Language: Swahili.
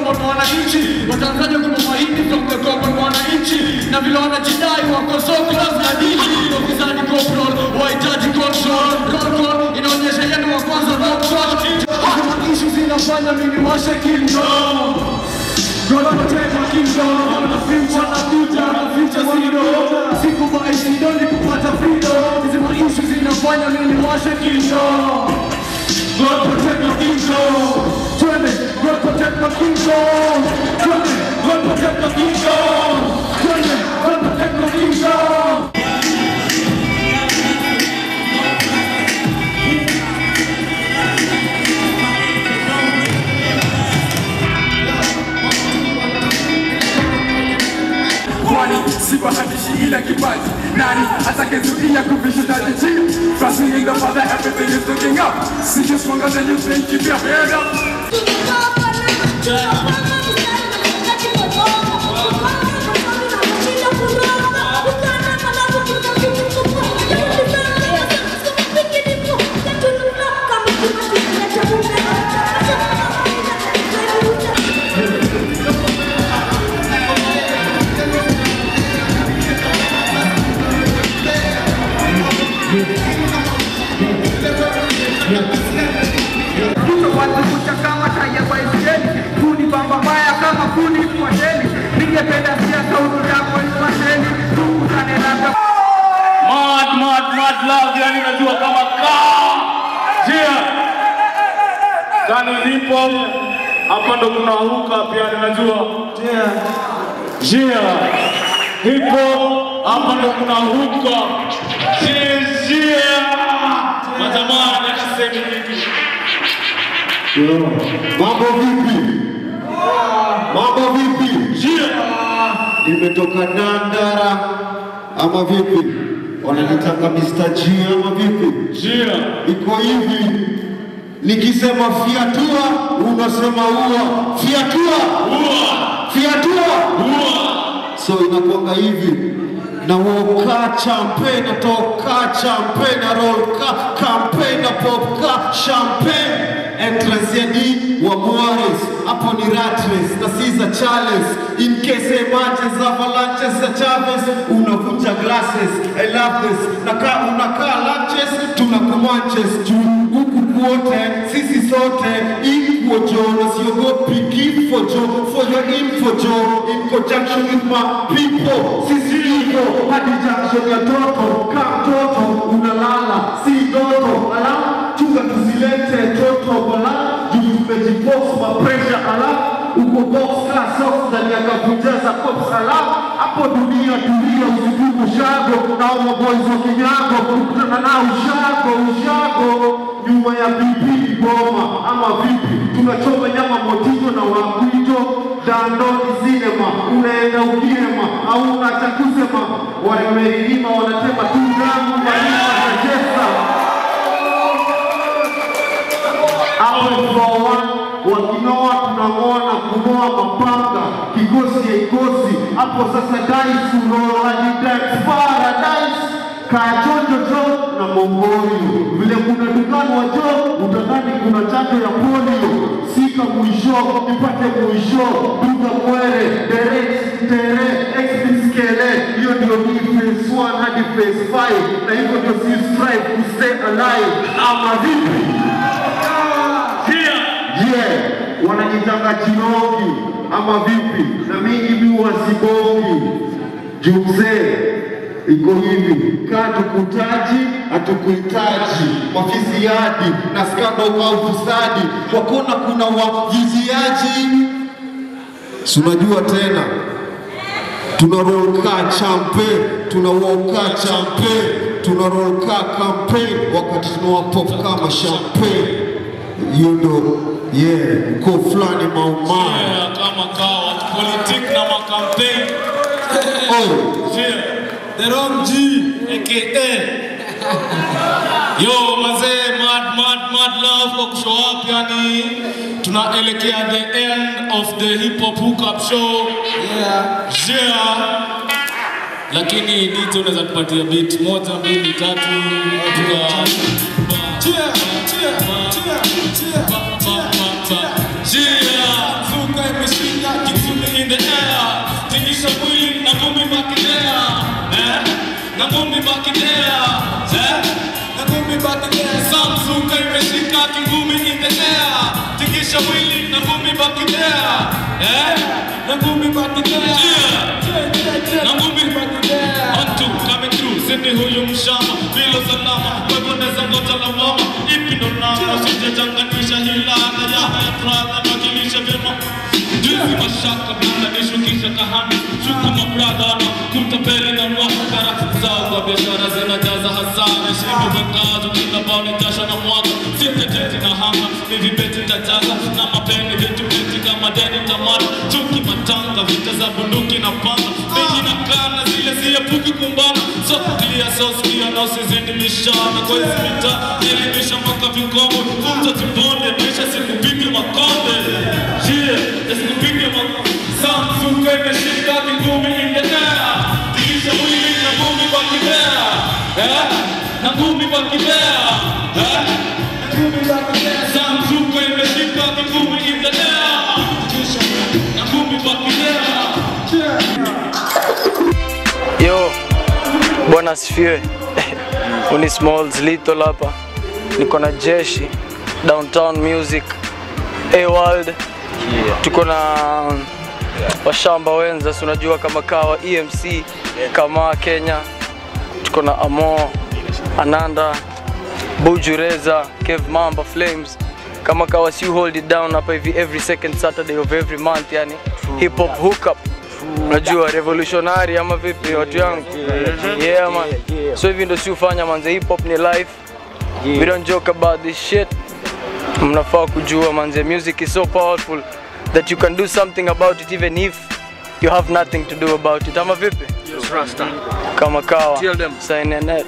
common wananchi. Watanzania kuna mahindi from the common wananchi. Na vile wanajidai wako so close na dini. Ofisani corporal, wahitaji control. Roll call, inaonyesha yenu wa kwanza roll call. Issues zinafanya mimi washe kingdom. God protect my kingdom. The future na future, the future zero. Siku maisha ndoni kupata freedom. Hizi ma issues zinafanya mimi washe kingdom. God protect my kingdom. Twende, God protect my kingdom. Twende, God protect my kingdom. Twende, God protect my kingdom. Siwa hadishi ila kipaji nani atakayezuia kuvishinda nchi? Trusting in the Father, everything is looking up. See you stronger than you think, keep your head up. Mad love, yani najua kama Kani nipo hapa ndo kunahuka pia najua. Hip hop hapa ndo kunahuka. Matamani akisema hivi. Mambo vipi? Mambo vipi? Nimetoka Dandara ama vipi? Wananitaka Mr. G ama vipi? Iko hivi. Nikisema fiatua, unasema ua. Fiatua. So inakuanga hivi. Na woka champagne, na toka champagne, na rollka campaign, na popka champagne. Entrance ya D wa Morris, hapo ni rat race, na Caesar Charles. In case emergencies, avalanches za Chavez, unavunja glasses. I love this. Unakaa lunches, tunakumanches. Huku kuote, sisi sote, equal Joe, na siogopi give for Joe, for your info Joe, in conjunction with my people. Sisi hivyo, hadi junction ya toto, kama toto, unalala, si doto, chunga tuzilete toto bala, juu tumejibox mapresha ala, uko box class socks ndani ya kavujaza cops ala, hapo dunia tulia usiku shago, na maboys wa kinyago, kukutana na ushago, nyuma ya bibi boma, ama vipi, tunachoma nyama motizo na wakuito, dandoni cinema, unaenda ukirema, au unachakusema, wamerilima wanatema tundamu, walima tajesa. Hapo for one, wakinoa tunangoa na kunoa mapanga, kigosi ya ikosi, hapo sasa dice, unoa ni dice paradise, kachojo jo na mongorio, vile kuna dukani wa jo, utadhani kuna chanjo ya polio, sika mwisho, nipate mwisho, duka mwere, tere, expiskele, hiyo ndio ni phase 1 hadi phase 5, na hivyo ndio si strive to stay alive, ama vipi? Wanajitanga Chinogi ama vipi? Na mimi wasibongi. Jumze iko hivi, kaa tukutaji, hatukuhitaji mafisiadi na skando kwa ufisadi, wakona kuna wajiziaji. Unajua tena tunarolka champe, tunawoka champe, tunarolka campaign wakati tunawapop kama champagne. You know, ko flani maumana kama kawa politik na makampaign. The wrong G aka yo mazee, mad love kwa show up, yani tunaelekea the end of the hip hop hookup show. Lakini DJ unaweza tupatia beat moja, mbili, tatu Zuka imeshika na ngumi baki there, na ngumi baki there. Samsung imeshika kingumi in the air, tikisha mwili na ngumi baki there, na ngumi baki there, na ngumi baki there. On two coming through, sindi huyu mshamba bila salama, kwa bonde za ngota la mama. Ipi ndo namba sijachanganisha hila na ya brother na kilisha vyema. Juzi mashaka blanda nishukisha kahani, shuku mabrada na kutapeli na mwakara zao kwa biashara zinajaza hasara. Shibu wekazo kila bao ni jasho na mwaka, sita jeti na hama hivi beti tajaza na mapeni vitu beti kama deni tamara. Chuki matanga vita za bunduki na panga, mengi na kana zile ziepuki kumbana. So clear so skia na usizidi mishana kwa hizi mita elimisha mpaka vikomo. Funza tibonde maisha sikupige makonde, sikupige makonde. Samsung imeshika kingumi in the air, tikisha mwili na ngumi baki there, na ngumi baki there, na ngumi baki there. Samsung imeshika kingumi in the air, tikisha na ngumi baki there. Yo, bwana asifiwe. Uni Smalls Little hapa. Niko na Jeshi, Downtown Music, A-World. Tuko na washamba wenza, unajua kama kawa EMC, kama Kenya. Tuko na Amo, Ananda, Bujureza, Kev Mamba, Flames. Kama kawa si hold it down hapa hivi every second Saturday of every month, yani hip hop hookup. Unajua revolutionary ama vipi watu yangu? Yeah man. So hivi ndo si ufanya manze, hip hop ni life. We don't joke about this shit. Mnafaa kujua manze, music is so powerful that you can do something about it even if you have nothing to do about it. Ama vipi? Yes, Rasta. Kama kawa. Tell them. Sign in net.